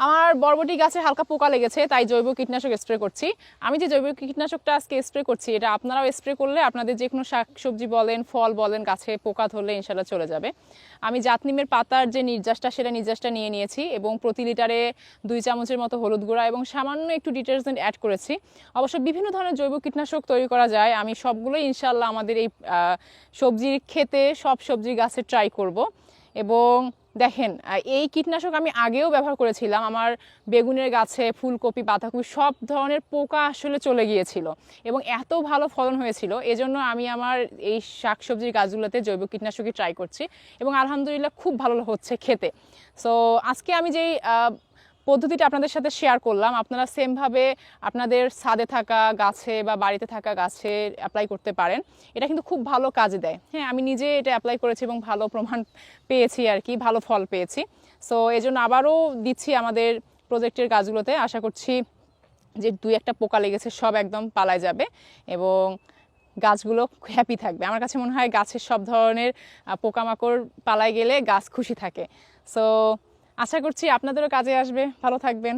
আমার বরবটি গাছে হালকা পোকা লেগেছে, তাই জৈব কীটনাশক স্প্রে করছি। আমি যে জৈব কীটনাশকটা আজকে স্প্রে করছি, এটা আপনারাও স্প্রে করলে আপনাদের যে কোনো শাকসবজি বলেন, ফল বলেন, গাছে পোকা ধরলে ইনশাল্লাহ চলে যাবে। আমি জাতনিমের পাতার যে নির্যাসটা নিয়ে নিয়েছি এবং প্রতি লিটারে 2 চামচের মতো হলুদ গুঁড়া এবং সামান্য একটু ডিটারজেন্ট অ্যাড করেছি। অবশ্য বিভিন্ন ধরনের জৈব কীটনাশক তৈরি করা যায়, আমি সবগুলোই ইনশাল্লাহ আমাদের এই সবজির ক্ষেতে সব সবজি গাছে ট্রাই করব। এবং দেখেন, এই কীটনাশক আমি আগেও ব্যবহার করেছিলাম, আমার বেগুনের গাছে, ফুলকপি, বাঁধাকপি সব ধরনের পোকা আসলে চলে গিয়েছিল এবং এত ভালো ফলন হয়েছিল। এজন্য আমি আমার এই শাকসবজির গাছগুলোতে জৈব কীটনাশকই ট্রাই করছি এবং আলহামদুলিল্লাহ খুব ভালো হচ্ছে খেতে। সো আজকে আমি যেই পদ্ধতিটা আপনাদের সাথে শেয়ার করলাম, আপনারা সেমভাবে আপনাদের ছাদে থাকা গাছে বা বাড়িতে থাকা গাছে অ্যাপ্লাই করতে পারেন। এটা কিন্তু খুব ভালো কাজে দেয়। হ্যাঁ, আমি নিজে এটা অ্যাপ্লাই করেছি এবং ভালো প্রমাণ পেয়েছি আর কি, ভালো ফল পেয়েছি। সো এই জন্য আবারও দিচ্ছি আমাদের প্রজেক্টের গাছগুলোতে। আশা করছি যে 2-1টা পোকা লেগেছে সব একদম পালায় যাবে এবং গাছগুলো হ্যাপি থাকবে। আমার কাছে মনে হয় গাছের সব ধরনের পোকামাকড় পালায় গেলে গাছ খুশি থাকে। সো আশা করছি আপনাদেরও কাজে আসবে। ভালো থাকবেন।